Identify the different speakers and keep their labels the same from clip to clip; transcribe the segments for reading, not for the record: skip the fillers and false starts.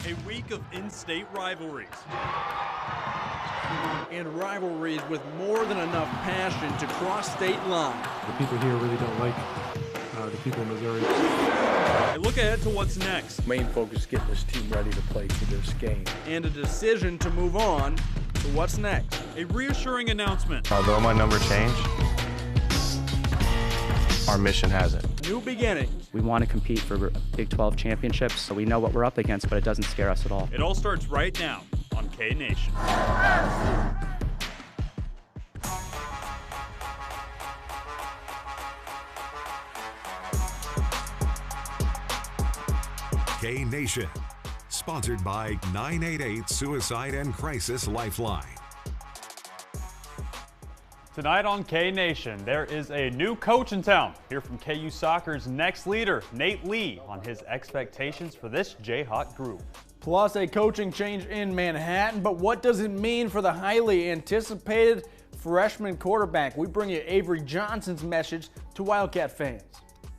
Speaker 1: A week of in-state rivalries.
Speaker 2: And rivalries with more than enough passion to cross state lines.
Speaker 3: The people here really don't like the people in Missouri.
Speaker 1: A look ahead to what's next.
Speaker 4: Main focus is getting this team ready to play for this game.
Speaker 2: And a decision to move on to what's next.
Speaker 1: A reassuring announcement.
Speaker 5: Although my number changed, our mission hasn't.
Speaker 2: New beginnings.
Speaker 6: We want to compete for Big 12 championships, so we know what we're up against, but it doesn't scare us at all.
Speaker 1: It all starts right now on K Nation.
Speaker 7: K Nation, sponsored by 988 Suicide and Crisis Lifeline.
Speaker 8: Tonight on K Nation, there is a new coach in town. Hear from KU Soccer's next leader, Nate Lee, on his expectations for this Jayhawk group.
Speaker 2: Plus a coaching change in Manhattan, but what does it mean for the highly anticipated freshman quarterback? We bring you Avery Johnson's message to Wildcat fans.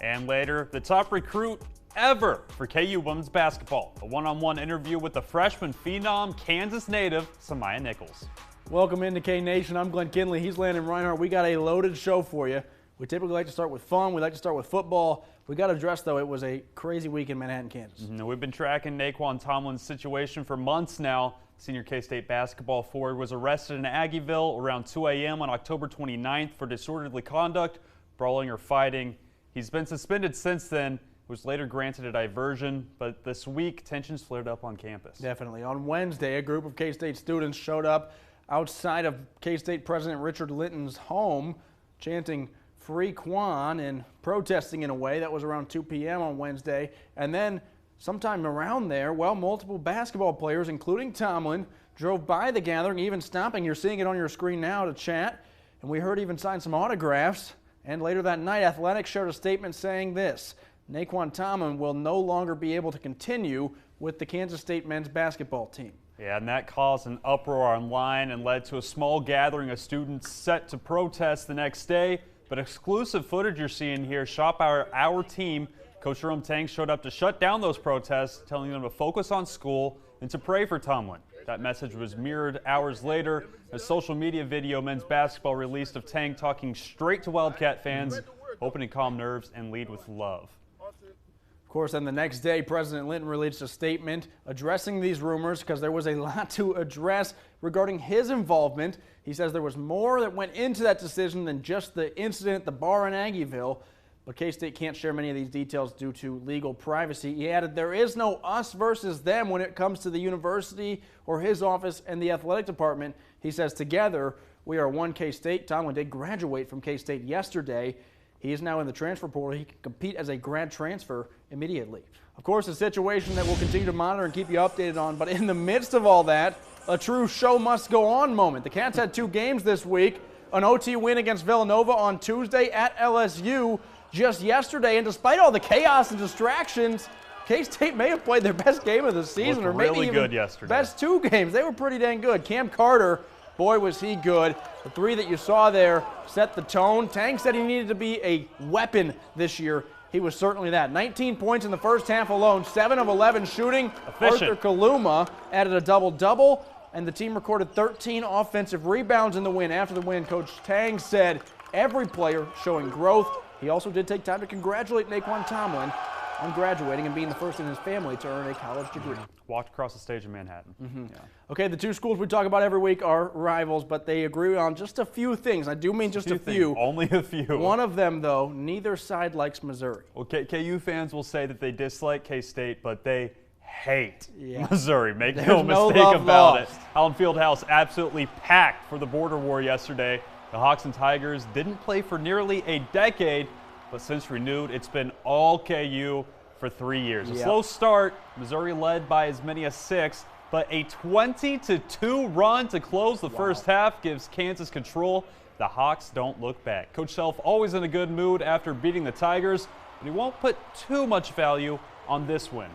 Speaker 8: And later, the top recruit ever for KU women's basketball. A one-on-one interview with the freshman phenom, Kansas native, Samaya Nichols.
Speaker 2: Welcome into K Nation. I'm Glenn Kinley. He's Landon Reinhardt. We got a loaded show for you. We typically like to start with fun. We like to start with football. We got to address, though, it was a crazy week in Manhattan, Kansas.
Speaker 8: We've been tracking Naquan Tomlin's situation for months now. Senior K-State basketball forward was arrested in Aggieville around 2 a.m. on October 29th for disorderly conduct, brawling or fighting. He's been suspended since then. Was later granted a diversion, but this week tensions flared up on campus.
Speaker 2: Definitely. On Wednesday, a group of K-State students showed up outside of K-State President Richard Linton's home, chanting "Free Quan" and protesting in a way. That was around 2 p.m. on Wednesday. And then sometime around there, well, multiple basketball players, including Tomlin, drove by the gathering, even stopping. You're seeing it on your screen now to chat. And we heard even sign some autographs. And later that night, Athletics shared a statement saying this: Naquan Tomlin will no longer be able to continue with the Kansas State men's basketball team.
Speaker 8: Yeah, and that caused an uproar online and led to a small gathering of students set to protest the next day. But exclusive footage you're seeing here, shot by our team. Coach Jerome Tang showed up to shut down those protests, telling them to focus on school and to pray for Tomlin. That message was mirrored hours later. A social media video men's basketball released of Tang talking straight to Wildcat fans, hoping to calm nerves and lead with love.
Speaker 2: Of course, then the next day, President Linton released a statement addressing these rumors because there was a lot to address regarding his involvement. He says there was more that went into that decision than just the incident at the bar in Aggieville, but K-State can't share many of these details due to legal privacy. He added, there is no us versus them when it comes to the university or his office and the athletic department. He says, together, we are one K-State. Tomlin did graduate from K-State yesterday. He is now in the transfer portal. He can compete as a grad transfer immediately. Of course, a situation that we'll continue to monitor and keep you updated on, but in the midst of all that, a true show must go on moment. The Cats had 2 games this week, an OT win against Villanova on Tuesday at LSU just yesterday, and despite all the chaos and distractions, K-State may have played their best game of the season, or maybe
Speaker 8: really
Speaker 2: even
Speaker 8: good yesterday.
Speaker 2: Best 2 games. They were pretty dang good. Cam Carter, boy, was he good. The 3 that you saw there set the tone. Tang said he needed to be a weapon this year. He was certainly that. 19 points in the first half alone, 7 of 11 shooting.
Speaker 8: Efficient.
Speaker 2: Arthur Kaluma added a double-double, and the team recorded 13 offensive rebounds in the win. After the win, Coach Tang said every player showing growth. He also did take time to congratulate Naquan Tomlin on graduating and being the first in his family to earn a college degree.
Speaker 8: Walked across the stage in Manhattan. Yeah.
Speaker 2: Okay, the 2 schools we talk about every week are rivals, but they agree on just a few things. I do mean just a few.
Speaker 8: Only a few.
Speaker 2: One of them, though, neither side likes Missouri.
Speaker 8: Well, KU fans will say that they dislike K-State, but they hate Missouri. Make no mistake about it. Allen Fieldhouse absolutely packed for the border war yesterday. The Hawks and Tigers didn't play for nearly a decade, but since renewed, it's been all KU for 3 years. A slow start, Missouri led by as many as 6, but a 20-2 run to close the first half gives Kansas control. The Hawks don't look back. Coach Self always in a good mood after beating the Tigers, but he won't put too much value on this win.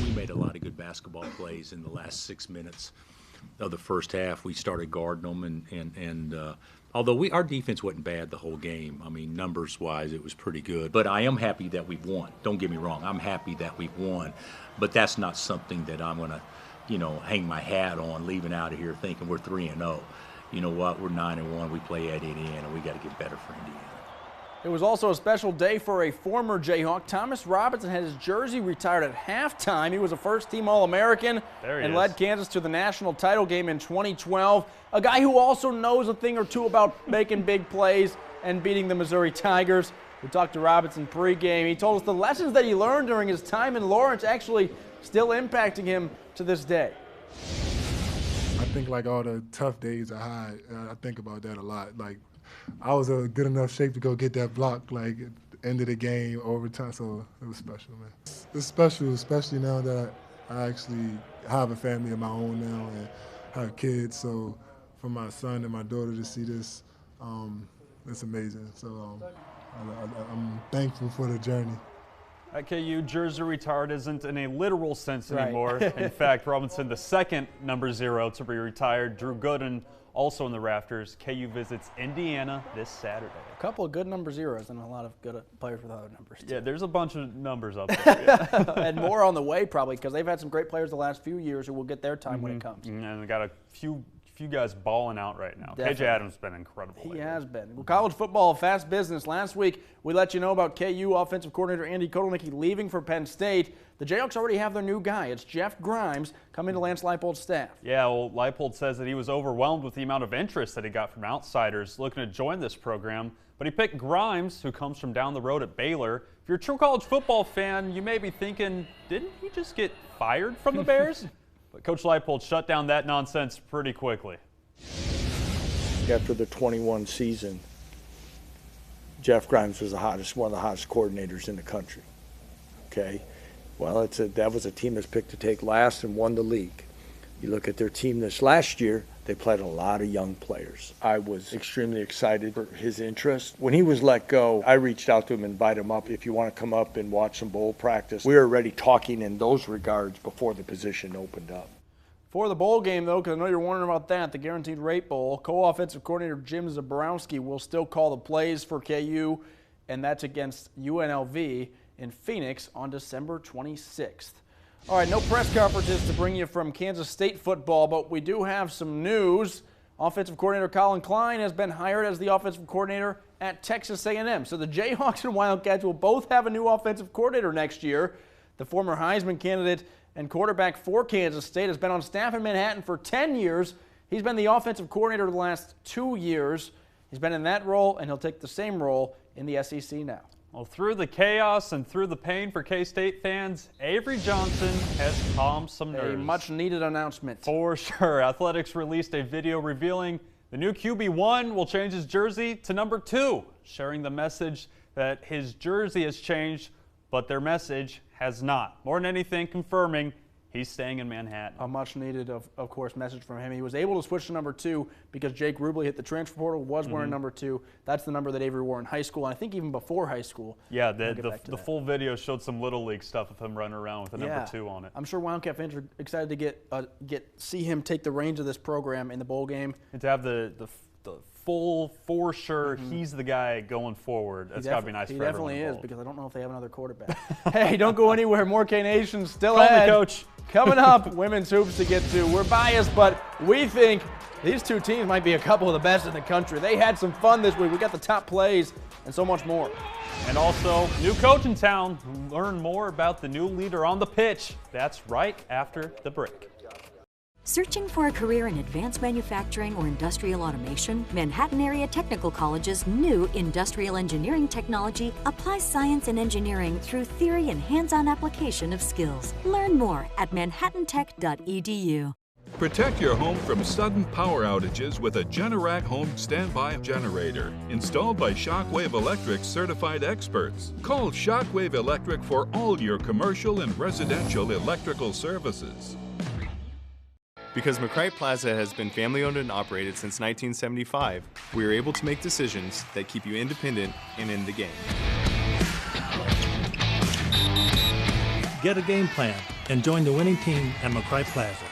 Speaker 9: We made a lot of good basketball plays in the last 6 minutes. of the first half, we started guarding them, and although our defense wasn't bad the whole game, I mean, numbers-wise, it was pretty good. But I am happy that we've won. Don't get me wrong. I'm happy that we've won. But that's not something that I'm going to, hang my hat on, leaving out of here thinking we're 3-0. You know what? We're 9-1. We play at Indiana. We got to get better for Indiana.
Speaker 2: It was also a special day for a former Jayhawk. Thomas Robinson had his jersey retired at halftime. He was a first-team All-American and led Kansas to the national title game in 2012. A guy who also knows a thing or two about making big plays and beating the Missouri Tigers. We talked to Robinson pregame. He told us the lessons that he learned during his time in Lawrence actually still impacting him to this day.
Speaker 3: I think like all the tough days I had, I think about that a lot. Like, I was in good enough shape to go get that block, like, at the end of the game, overtime, so it was special, man. It's special, especially now that I actually have a family of my own now and have kids, so for my son and my daughter to see this, it's amazing. So I'm thankful for the journey.
Speaker 8: At KU, jersey retired isn't in a literal sense anymore. In fact, Robinson, the second number 0 to be retired, Drew Gooden also in the rafters. KU visits Indiana this Saturday.
Speaker 2: A couple of good number 0s and a lot of good players with other numbers, too.
Speaker 8: Yeah, there's a bunch of numbers up there.
Speaker 2: And more on the way, probably, because they've had some great players the last few years who will get their time when it comes.
Speaker 8: And they got a few guys balling out right now.
Speaker 2: Definitely.
Speaker 8: KJ Adams has been incredible.
Speaker 2: He has been. Well, college football, fast business. Last week, we let you know about KU offensive coordinator Andy Kotelnicki leaving for Penn State. The Jayhawks already have their new guy. It's Jeff Grimes coming to Lance Leipold's staff. Yeah, well, Leipold says that he was overwhelmed with the amount of interest that he got from outsiders looking to join this program. But he picked Grimes, who comes from down the road at Baylor. If you're a true college football fan, you may be thinking, didn't he just get fired from the Bears? But Coach Leipold shut down that nonsense pretty quickly.
Speaker 4: After the 21 season, Jeff Grimes was one of the hottest coordinators in the country. Okay, well, that was a team that's picked to take last and won the league. You look at their team this last year, they played a lot of young players. I was extremely excited for his interest. When he was let go, I reached out to him and invited him up. If you want to come up and watch some bowl practice, we were already talking in those regards before the position opened up. For the bowl game, though, because I know you're wondering about that, the Guaranteed Rate Bowl, co-offensive coordinator Jim Zabrowski will still call the plays for KU, and that's against UNLV in Phoenix on December 26th. All right, no press conferences to bring you from Kansas State football, but we do have some news. Offensive coordinator Colin Klein has been hired as the offensive coordinator at Texas A&M. So the Jayhawks and Wildcats will both have a new offensive coordinator next year. The former Heisman candidate and quarterback for Kansas State has been on staff in Manhattan for 10 years. He's been the offensive coordinator the last 2 years. He's been in that role, and he'll take the same role in the SEC now. Well, through the chaos and through the pain for K-State fans, Avery Johnson has calmed some nerves. A much-needed announcement. For sure. Athletics released a video revealing the new QB1 will change his jersey to number 2, sharing the message that his jersey has changed, but their message has not. More than anything, confirming he's staying in Manhattan. A much-needed, of course, message from him. He was able to switch to number 2 because Jake Rubley hit the transfer portal, was wearing number 2. That's the number that Avery wore in high school, and I think even before high school. Yeah, the full video showed some Little League stuff of him running around with the number 2 on it. I'm sure Wildcat fans are excited to see him take the reins of this program in the bowl game. And to have the full, for sure, he's the guy going forward. That's got to be nice for everyone involved. He definitely is, because I don't know if they have another quarterback. Hey, don't go anywhere. More K-Nation still ahead. Call me, Coach. Coming up, women's hoops to get to. We're biased, but we think these two teams might be a couple of the best in the country. They had some fun this week. We got the top plays and so much more. And also, new coach in town. Learn more about the new leader on the pitch. That's right after the break.
Speaker 10: Searching for a career in advanced manufacturing or industrial automation? Manhattan Area Technical College's new Industrial Engineering Technology applies science and engineering through theory and hands-on application of skills. Learn more at manhattantech.edu.
Speaker 11: Protect your home from sudden power outages with a Generac Home Standby Generator, installed by Shockwave Electric's certified experts. Call Shockwave Electric for all your commercial and residential electrical services.
Speaker 5: Because McCright Plaza has been family-owned and operated since 1975, we are able to make decisions that keep you independent and in the game.
Speaker 12: Get a game plan and join the winning team at McCright Plaza.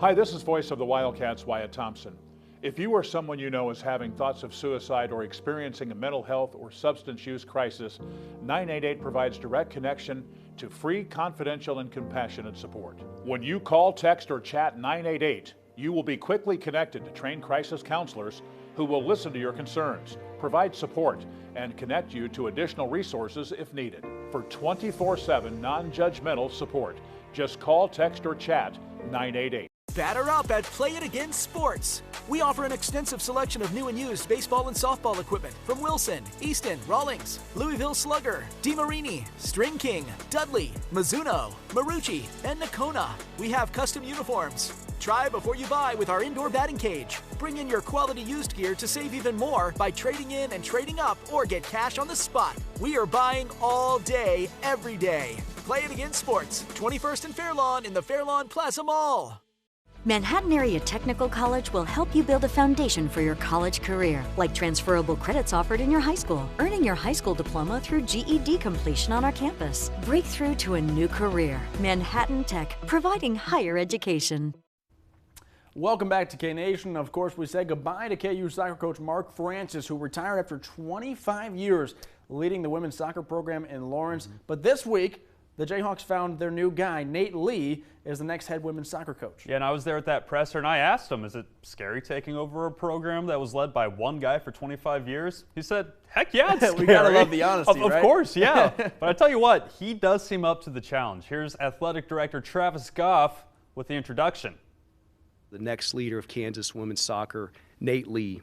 Speaker 12: Hi, this is voice of the Wildcats, Wyatt Thompson. If you or someone you know is having thoughts of suicide or experiencing a mental health or substance use crisis, 988 provides direct connection to free, confidential, and compassionate support. When you call, text, or chat 988, you will be quickly connected to trained crisis counselors who will listen to your concerns, provide support, and connect you to additional resources if needed. For 24/7 non-judgmental support, just call, text, or chat 988.
Speaker 13: Batter up at Play It Again Sports. We offer an extensive selection of new and used baseball and softball equipment from Wilson, Easton, Rawlings, Louisville Slugger, DeMarini, String King, Dudley, Mizuno, Marucci, and Nakona. We have custom uniforms. Try before you buy with our indoor batting cage. Bring in your quality used gear to save even more by trading in and trading up or get cash on the spot. We are buying all day, every day. Play It Again Sports, 21st and Fairlawn in the Fairlawn Plaza Mall.
Speaker 10: Manhattan Area Technical College will help you build a foundation for your college career, like transferable credits offered in your high school, earning your high school diploma through GED completion on our campus. Break through to a new career. Manhattan Tech, providing higher education.
Speaker 2: Welcome back to K-Nation. Of course, we say goodbye to KU soccer coach Mark Francis, who retired after 25 years leading the women's soccer program in Lawrence. But this week, the Jayhawks found their new guy, Nate Lee, is the next head women's soccer coach.
Speaker 8: Yeah, and I was there at that presser, and I asked him, is it scary taking over a program that was led by one guy for 25 years? He said, heck yeah, it's scary.
Speaker 2: We gotta love the honesty,
Speaker 8: Of
Speaker 2: right?
Speaker 8: course, yeah. But I tell you what, he does seem up to the challenge. Here's athletic director Travis Goff with the introduction.
Speaker 14: The next leader of Kansas women's soccer, Nate Lee.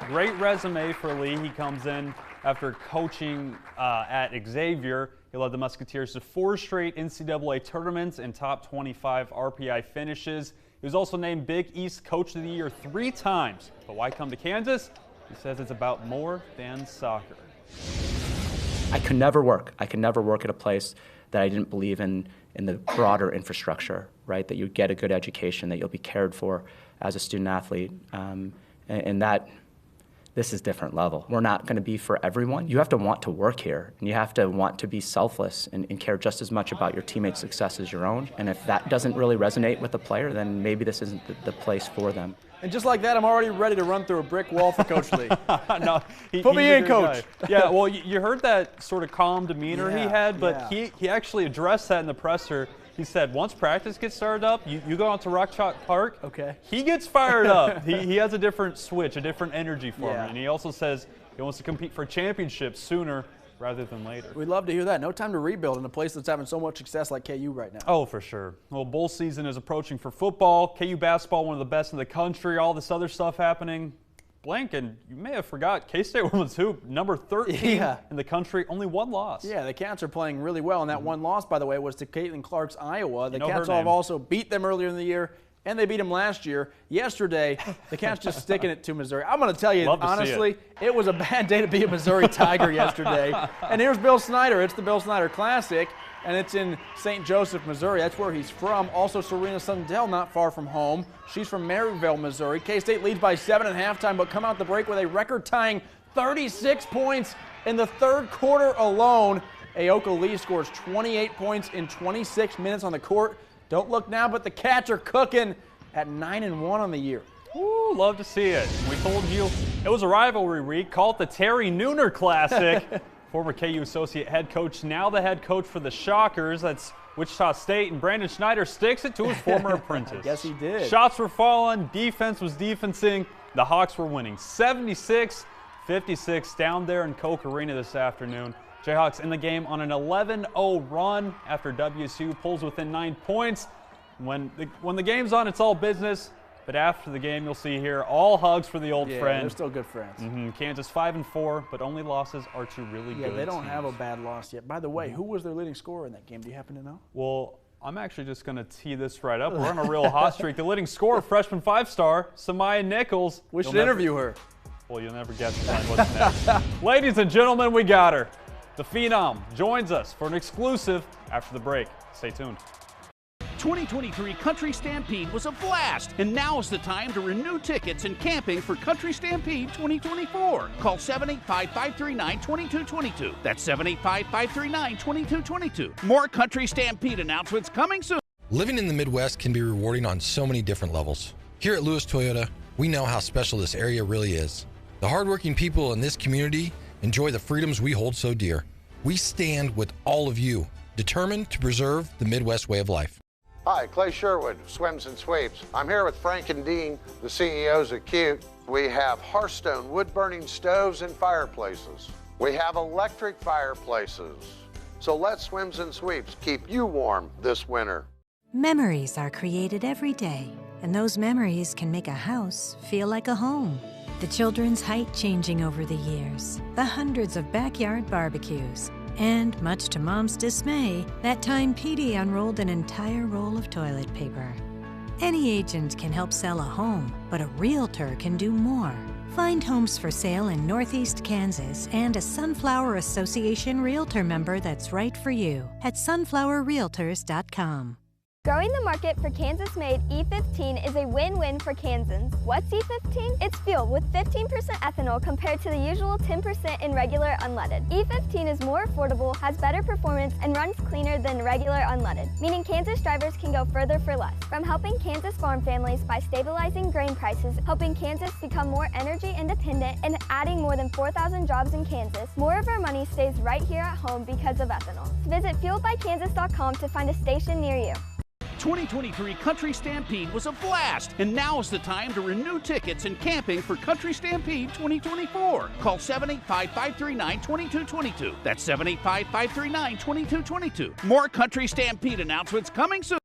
Speaker 8: Great resume for Lee. He comes in after coaching at Xavier. He led the Musketeers to 4 straight NCAA tournaments and top 25 RPI finishes. He was also named Big East Coach of the Year 3 times. But why come to Kansas? He says it's about more than soccer.
Speaker 6: I could never work at a place that I didn't believe in the broader infrastructure, right? That you'd get a good education, that you'll be cared for as a student athlete, and that this is different level. We're not going to be for everyone. You have to want to work here, and you have to want to be selfless and care just as much about your teammates' success as your own. And if that doesn't really resonate with the player, then maybe this isn't the place for them.
Speaker 2: And just like that, I'm already ready to run through a brick wall for Coach Lee.
Speaker 8: No,
Speaker 2: Put me in, Coach.
Speaker 8: Yeah, well, you heard that sort of calm demeanor he had, but he actually addressed that in the presser. He said, once practice gets started up, you go out to Rock Chalk Park.
Speaker 2: Okay.
Speaker 8: He gets fired up. He has a different switch, a different energy for him. And he also says he wants to compete for championships sooner rather than later.
Speaker 2: We'd love to hear that. No time to rebuild in a place that's having so much success like KU right now.
Speaker 8: Oh, for sure. Well, bowl season is approaching for football. KU basketball, one of the best in the country. All this other stuff happening. Blank, and you may have forgot, K-State women's hoop, number 13 in the country, only 1 loss.
Speaker 2: Yeah, the Cats are playing really well, and that one loss, by the way, was to Caitlin Clark's Iowa. The Cats have also beat them earlier in the year, and they beat them last year. Yesterday, the Cats just sticking it to Missouri. I'm going to tell you, honestly, it was a bad day to be a Missouri Tiger yesterday. And here's Bill Snyder. It's the Bill Snyder Classic, and it's in St. Joseph, Missouri. That's where he's from. Also, Serena Sundell, not far from home. She's from Maryville, Missouri. K-State leads by 7 at halftime, but come out the break with a record-tying 36 points in the third quarter alone. Aoka Lee scores 28 points in 26 minutes on the court. Don't look now, but the Cats are cooking at 9-1 on the year.
Speaker 8: Ooh, love to see it. We told you it was a rivalry week. Call it the Terry Nooner Classic. Former KU associate head coach, now the head coach for the Shockers. That's Wichita State, and Brandon Schneider sticks it to his former apprentice.
Speaker 2: Yes, he did.
Speaker 8: Shots were falling, defense was defensing. The Hawks were winning 76-56 down there in Koch Arena this afternoon. Jayhawks in the game on an 11-0 run after WSU pulls within 9 points. When the game's on, it's all business. But after the game, you'll see here all hugs for the old friend.
Speaker 2: They're still good friends.
Speaker 8: Kansas 5-4, but only losses are to really good
Speaker 2: they don't
Speaker 8: teams.
Speaker 2: have a bad loss yet. By the way, who was their leading scorer in that game? Do you happen to know?
Speaker 8: Well, I'm actually just going to tee this right up. We're on a real hot streak. The leading scorer, freshman 5-star, Samaya Nichols.
Speaker 2: We should interview her.
Speaker 8: Well, you'll never guess what's next. Ladies and gentlemen, we got her. The Phenom joins us for an exclusive after the break. Stay tuned.
Speaker 15: 2023 Country Stampede was a blast, and now is the time to renew tickets and camping for Country Stampede 2024. Call 785-539-2222. That's 785-539-2222. More Country Stampede announcements coming soon.
Speaker 16: Living in the Midwest can be rewarding on so many different levels. Here at Lewis Toyota, we know how special this area really is. The hardworking people in this community enjoy the freedoms we hold so dear. We stand with all of you, determined to preserve the Midwest way of life.
Speaker 17: Hi, Clay Sherwood, Swims and Sweeps. I'm here with Frank and Dean, the CEOs of Cute. We have Hearthstone wood-burning stoves and fireplaces. We have electric fireplaces. So let Swims and Sweeps keep you warm this winter.
Speaker 18: Memories are created every day, and those memories can make a house feel like a home. The children's height changing over the years, the hundreds of backyard barbecues, and much to Mom's dismay, that time Petey unrolled an entire roll of toilet paper. Any agent can help sell a home, but a realtor can do more. Find homes for sale in Northeast Kansas and a Sunflower Association Realtor member that's right for you at sunflowerrealtors.com.
Speaker 19: Growing the market for Kansas-made E15 is a win-win for Kansans. What's E15? It's fuel with 15% ethanol compared to the usual 10% in regular unleaded. E15 is more affordable, has better performance, and runs cleaner than regular unleaded, meaning Kansas drivers can go further for less. From helping Kansas farm families by stabilizing grain prices, helping Kansas become more energy independent, and adding more than 4,000 jobs in Kansas, more of our money stays right here at home because of ethanol. Visit fueledbykansas.com to find a station near you.
Speaker 15: 2023 Country Stampede was a blast, and now is the time to renew tickets and camping for Country Stampede 2024. Call 785-539-2222. That's 785-539-2222. More Country Stampede announcements coming soon.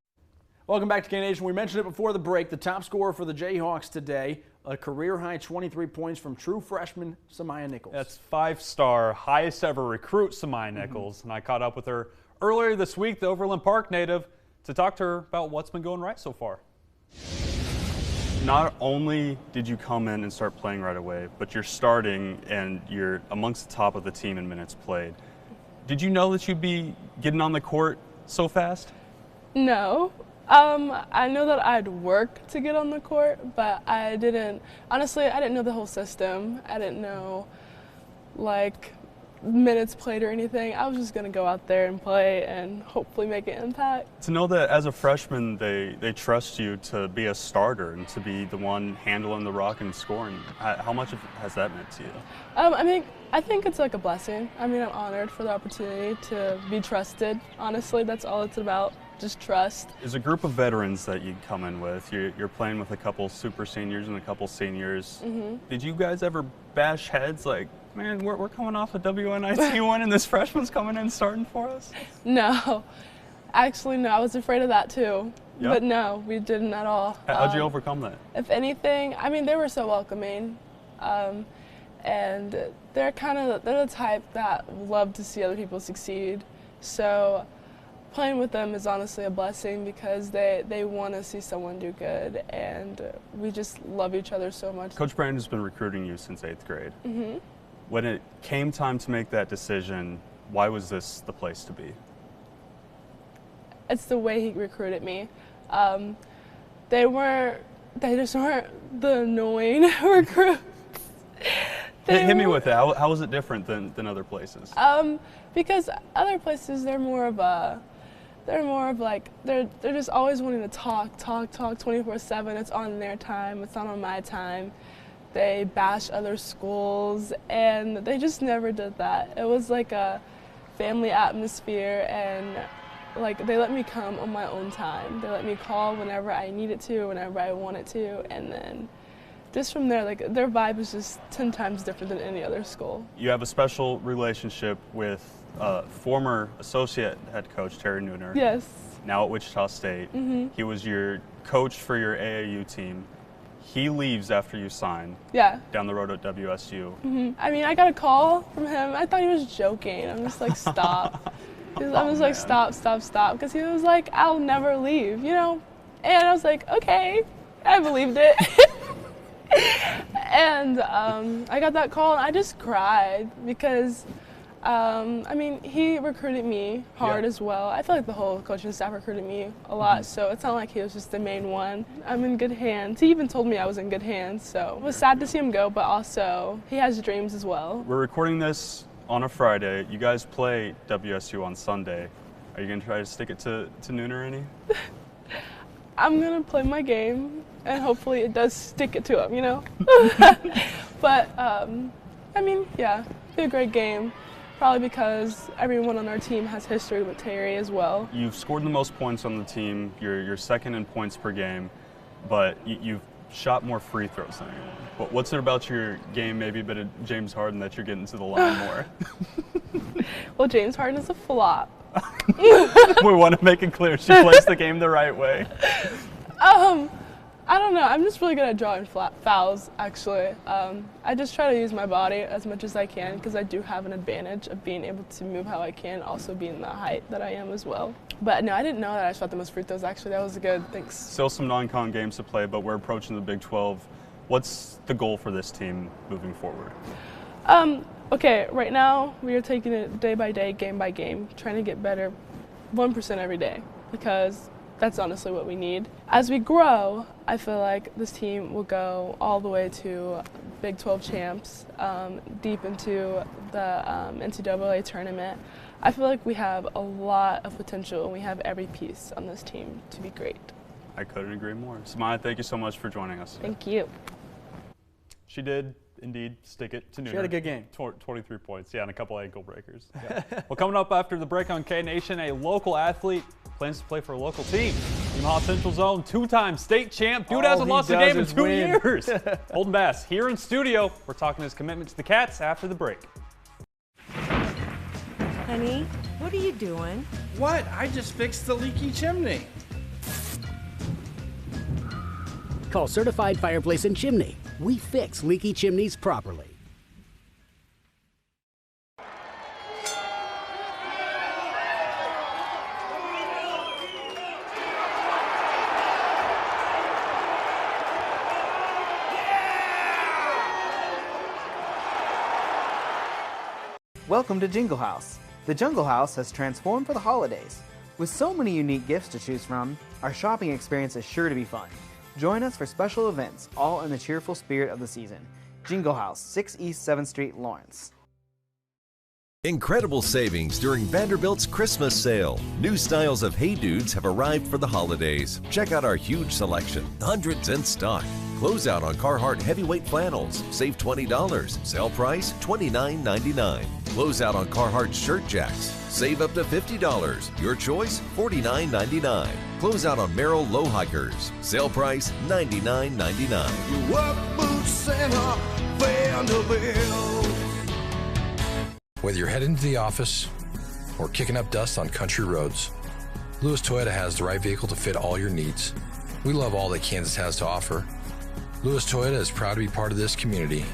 Speaker 2: Welcome back to K-Nation. We mentioned it before the break. The top scorer for the Jayhawks today, a career-high 23 points from true freshman Samaya Nichols.
Speaker 8: That's five-star, highest ever recruit Samaya Nichols. And I caught up with her earlier this week, the Overland Park native, to talk to her about what's been going right so far. Not only did you come in and start playing right away, but you're starting and you're amongst the top of the team in minutes played. Did you know that you'd be getting on the court so fast?
Speaker 20: No. I know that I'd work to get on the court, but I didn't know the whole system. I didn't know, like, minutes played or anything. I was just going to go out there and play and hopefully make an impact.
Speaker 8: To know that as a freshman they trust you to be a starter and to be the one handling the rock and scoring, how much has that meant to you?
Speaker 20: I think it's like a blessing. I mean, I'm honored for the opportunity to be trusted. Honestly, that's all it's about, just trust.
Speaker 8: There's a group of veterans that you come in with. You're playing with a couple super seniors and a couple seniors.
Speaker 20: Mm-hmm.
Speaker 8: Did you guys ever bash heads like, man, we're coming off a WNIT one and this freshman's coming in starting for us?
Speaker 20: No. Actually, no. I was afraid of that too.
Speaker 8: Yep.
Speaker 20: But no, we didn't at all.
Speaker 8: How'd you overcome that?
Speaker 20: If anything, I mean, they were so welcoming. And they're the type that love to see other people succeed. So playing with them is honestly a blessing because they want to see someone do good, and we just love each other so much.
Speaker 8: Coach Brandon's been recruiting you since 8th grade.
Speaker 20: Mm-hmm.
Speaker 8: When it came time to make that decision, why was this the place to be?
Speaker 20: It's the way he recruited me. They just weren't the annoying recruits.
Speaker 8: Hit me with it. How was it different than other places?
Speaker 20: Because other places they're just always wanting to talk 24/7. It's on their time. It's not on my time. They bash other schools, and they just never did that. It was like a family atmosphere, and like they let me come on my own time. They let me call whenever I needed to, whenever I wanted to, and then just from there, like their vibe is just 10 times different than any other school.
Speaker 8: You have a special relationship with former associate head coach Terry Nooner.
Speaker 20: Yes.
Speaker 8: Now at Wichita State.
Speaker 20: Mm-hmm.
Speaker 8: He was your coach for your AAU team. He leaves after you sign.
Speaker 20: Yeah.
Speaker 8: Down the road at WSU.
Speaker 20: Mm-hmm. I mean, I got a call from him. I thought he was joking. I'm just like, stop. I was like, stop, because he was like, I'll never leave, you know? And I was like, okay, I believed it. And I got that call and I just cried because, I mean, he recruited me hard as well. I feel like the whole coaching staff recruited me a lot, so it's not like he was just the main one. I'm in good hands. He even told me I was in good hands, so it was sad to see him go, but also he has dreams as well.
Speaker 8: We're recording this on a Friday. You guys play WSU on Sunday. Are you going to try to stick it to Nooner any?
Speaker 20: I'm going to play my game, and hopefully it does stick it to him, you know? But, I mean, yeah, be a great game. Probably because everyone on our team has history with Terry as well.
Speaker 8: You've scored the most points on the team. You're second in points per game, but you've shot more free throws than anyone. But what's it about your game, maybe a bit of James Harden, that you're getting to the line more?
Speaker 20: Well, James Harden is a flop.
Speaker 8: We want to make it clear she plays the game the right way.
Speaker 20: I don't know. I'm just really good at drawing fouls, actually. I just try to use my body as much as I can because I do have an advantage of being able to move how I can, also being the height that I am as well. But no, I didn't know that I shot the most free throws, actually. That was good. Thanks.
Speaker 8: Still some non-con games to play, but we're approaching the Big 12. What's the goal for this team moving forward?
Speaker 20: Okay, right now we are taking it day by day, game by game, trying to get better 1% every day because that's honestly what we need. As we grow, I feel like this team will go all the way to Big 12 champs, deep into the NCAA tournament. I feel like we have a lot of potential and we have every piece on this team to be great.
Speaker 8: I couldn't agree more. Samaya, thank you so much for joining us.
Speaker 20: Thank you.
Speaker 8: She did indeed stick it to Nooner.
Speaker 2: She had a good game.
Speaker 8: 23 points, yeah, and a couple of ankle breakers. Yeah. Well, coming up after the break on K-Nation, a local athlete plans to play for a local team. Omaha Central Zone, two-time state champ. Dude hasn't lost a game in 2 years. Holden Bass here in studio. We're talking his commitment to the Cats after the break.
Speaker 21: Honey, what are you doing?
Speaker 22: What? I just fixed the leaky chimney.
Speaker 23: Call Certified Fireplace and Chimney. We fix leaky chimneys properly.
Speaker 24: Welcome to Jingle House. The Jungle House has transformed for the holidays. With so many unique gifts to choose from, our shopping experience is sure to be fun. Join us for special events, all in the cheerful spirit of the season. Jingle House, 6 East 7th Street, Lawrence.
Speaker 25: Incredible savings during Vanderbilt's Christmas sale. New styles of Hey Dudes have arrived for the holidays. Check out our huge selection, hundreds in stock. Closeout on Carhartt heavyweight flannels, save $20. Sale price $29.99. Closeout on Carhartt shirt jacks, save up to $50. Your choice $49.99. Closeout on Merrill low hikers, sale price $99.99.
Speaker 26: Your work boots Santa Vanderbilt.
Speaker 16: Whether you're heading to the office or kicking up dust on country roads, Lewis Toyota has the right vehicle to fit all your needs. We love all that Kansas has to offer. Lewis Toyota is proud to be part of this community.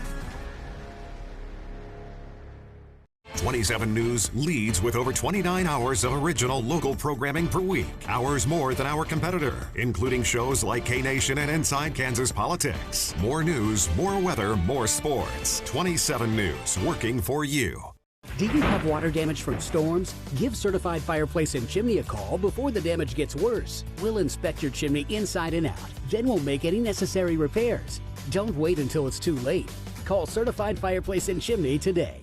Speaker 7: 27 News leads with over 29 hours of original local programming per week. Hours more than our competitor, including shows like K-Nation and Inside Kansas Politics. More news, more weather, more sports. 27 News, working for you.
Speaker 23: Do you have water damage from storms? Give Certified Fireplace and Chimney a call before the damage gets worse. We'll inspect your chimney inside and out. Then we'll make any necessary repairs. Don't wait until it's too late. Call Certified Fireplace and Chimney today.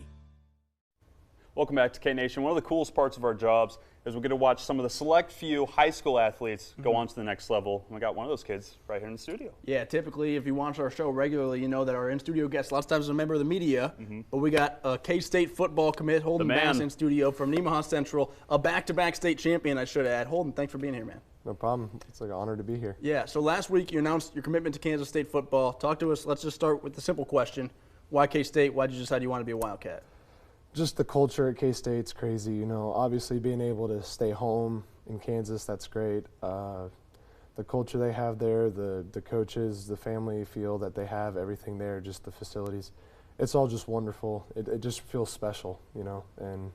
Speaker 8: Welcome back to K-Nation. One of the coolest parts of our jobs is we get to watch some of the select few high school athletes go on to the next level. And we got one of those kids right here in the studio.
Speaker 2: Yeah, typically if you watch our show regularly, you know that our in-studio guest lots of times is a member of the media. But we got a K-State football commit, Holden Bass, in studio from Omaha Central, a back-to-back state champion, I should add. Holden, thanks for being here, man.
Speaker 27: No problem. It's like an honor to be here.
Speaker 2: Yeah, so last week you announced your commitment to Kansas State football. Talk to us. Let's just start with the simple question. Why K-State? Why did you decide you want to be a Wildcat?
Speaker 27: Just the culture at K-State's crazy, you know. Obviously being able to stay home in Kansas, that's great. The culture they have there, the coaches, the family feel that they have everything there, just the facilities. It's all just wonderful. It just feels special, you know, and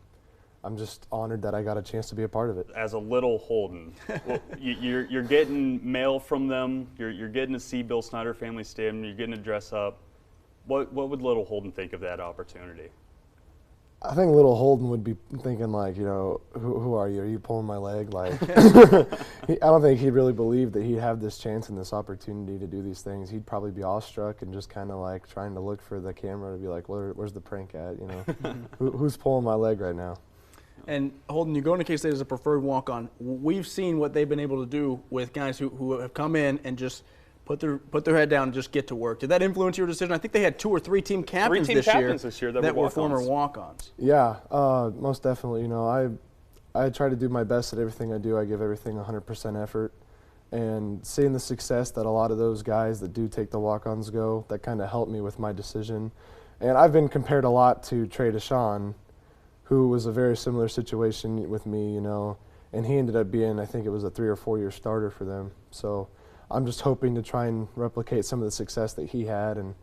Speaker 27: I'm just honored that I got a chance to be a part of it.
Speaker 8: As a little Holden, well, you're getting mail from them, you're getting to see Bill Snyder Family Stadium, you're getting to dress up. What would little Holden think of that opportunity?
Speaker 27: I think little Holden would be thinking like, you know, who are you? Are you pulling my leg? Like, I don't think he'd really believe that he'd have this chance and this opportunity to do these things. He'd probably be awestruck and just kind of like trying to look for the camera to be like, where's the prank at? You know, who's pulling my leg right now?
Speaker 2: And Holden, you're going to K-State as a preferred walk-on. We've seen what they've been able to do with guys who have come in and just put their head down and just get to work. Did that influence your decision? I think they had 2 or 3 team captains this year that were former walk-ons.
Speaker 27: Yeah, most definitely. You know, I try to do my best at everything I do. I give everything 100% effort. And seeing the success that a lot of those guys that do take the walk-ons go, that kind of helped me with my decision. And I've been compared a lot to Trey Deshawn, who was a very similar situation with me, you know, and he ended up being, I think it was a 3 or 4 year starter for them. So I'm just hoping to try and replicate some of the success that he had, and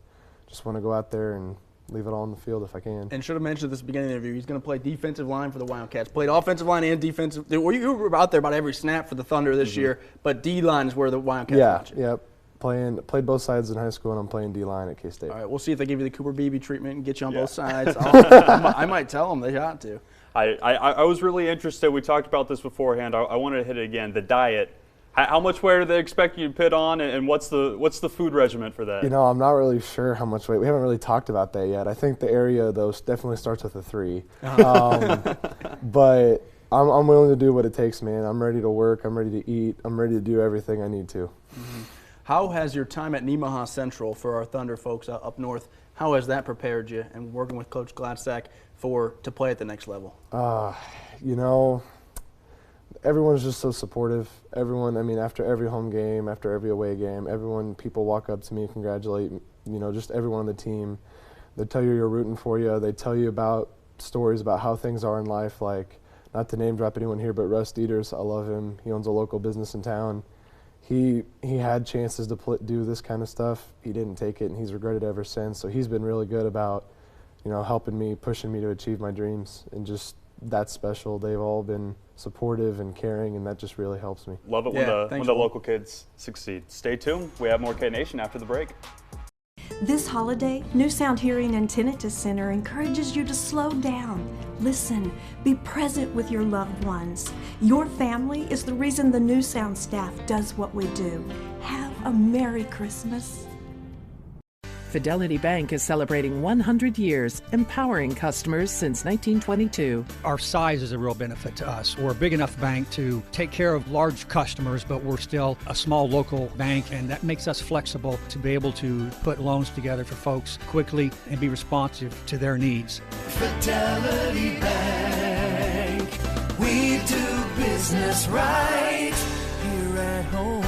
Speaker 27: just want to go out there and leave it all on the field if I can.
Speaker 2: And should have mentioned at this beginning of the interview, he's going to play defensive line for the Wildcats. Played offensive line and defensive. You were out there about every snap for the Thunder this year, but D-line is where the Wildcats watch it.
Speaker 27: Yeah. Played both sides in high school, and I'm playing D-line at K-State.
Speaker 2: All right, we'll see if they give you the Cooper Beebe treatment and get you on both sides. I might tell them they got to.
Speaker 8: I was really interested. We talked about this beforehand. I wanted to hit it again. The diet. How much weight do they expect you to put on, and what's the food regimen for that?
Speaker 27: You know, I'm not really sure how much weight. We haven't really talked about that yet. I think the area, though, definitely starts with a 3. But I'm willing to do what it takes, man. I'm ready to work. I'm ready to eat. I'm ready to do everything I need to.
Speaker 2: Mm-hmm. How has your time at Nemaha Central, for our Thunder folks up north, how has that prepared you, and working with Coach Gladsack to play at the next level?
Speaker 27: You know, everyone's just so supportive. Everyone, I mean, after every home game, after every away game, people walk up to me, congratulate, you know, just everyone on the team. They tell you you're rooting for you. They tell you about stories about how things are in life, like, not to name drop anyone here, but Russ Dieters, I love him. He owns a local business in town. He had chances to do this kind of stuff. He didn't take it, and he's regretted it ever since. So he's been really good about, you know, helping me, pushing me to achieve my dreams, and just that's special. They've all been supportive and caring, and that just really helps me.
Speaker 8: Love it when the local kids succeed. Stay tuned. We have more K-Nation after the break.
Speaker 21: This holiday, New Sound Hearing and Tinnitus Center encourages you to slow down, listen, be present with your loved ones. Your family is the reason the New Sound staff does what we do. Have a Merry Christmas.
Speaker 1: Fidelity Bank is celebrating 100 years, empowering customers since 1922.
Speaker 3: Our size is a real benefit to us. We're a big enough bank to take care of large customers, but we're still a small local bank, and that makes us flexible to be able to put loans together for folks quickly and be responsive to their needs.
Speaker 26: Fidelity Bank, we do business right here at home.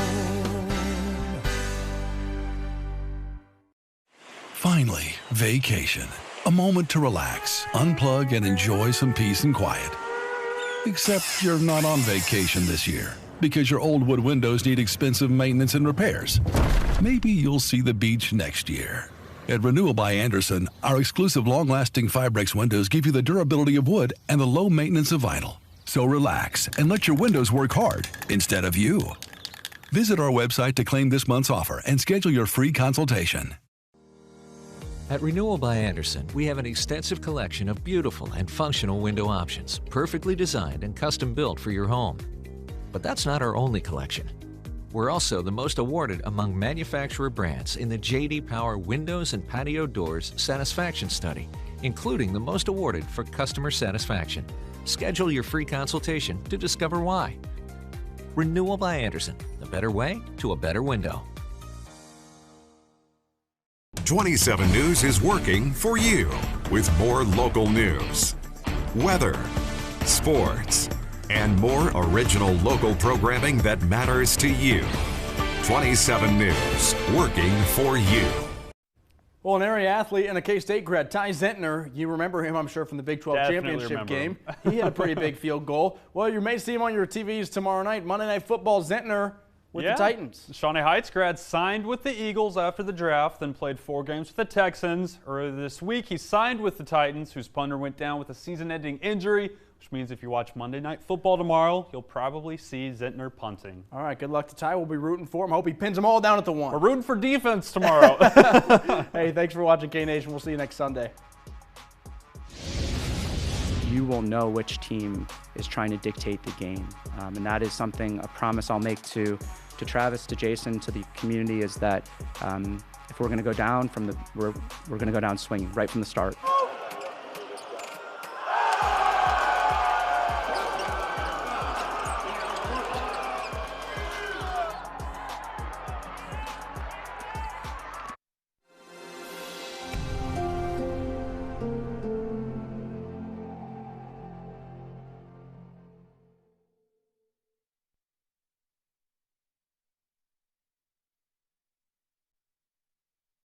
Speaker 4: Finally, vacation. A moment to relax, unplug, and enjoy some peace and quiet. Except you're not on vacation this year, because your old wood windows need expensive maintenance and repairs. Maybe you'll see the beach next year. At Renewal by Andersen, our exclusive long-lasting Fibrex windows give you the durability of wood and the low maintenance of vinyl. So relax and let your windows work hard instead of you. Visit our website to claim this month's offer and schedule your free consultation.
Speaker 5: At Renewal by Andersen, we have an extensive collection of beautiful and functional window options, perfectly designed and custom built for your home. But that's not our only collection. We're also the most awarded among manufacturer brands in the J.D. Power Windows and Patio Doors Satisfaction Study, including the most awarded for customer satisfaction. Schedule your free consultation to discover why. Renewal by Andersen, the better way to a better window.
Speaker 7: 27 News is working for you with more local news, weather, sports, and more original local programming that matters to you. 27 News, working for you.
Speaker 2: Well, an area athlete and a K-State grad, Ty Zentner, you remember him, I'm sure, from the Big 12 championship game. He had a pretty big field goal. Well, you may see him on your TVs tomorrow night. Monday Night Football, Zentner with the Titans.
Speaker 8: Shawnee Heights grad signed with the Eagles after the draft, then played 4 games with the Texans. Earlier this week, he signed with the Titans, whose punter went down with a season-ending injury, which means if you watch Monday Night Football tomorrow, you'll probably see Zentner punting.
Speaker 2: All right, good luck to Ty. We'll be rooting for him. I hope he pins them all down at the 1.
Speaker 8: We're rooting for defense tomorrow.
Speaker 2: Hey, thanks for watching K-Nation. We'll see you next Sunday.
Speaker 6: You will know which team is trying to dictate the game. And that is something, a promise I'll make to Travis, to Jason, to the community, is that if we're going to go down we're going to go down swinging right from the start.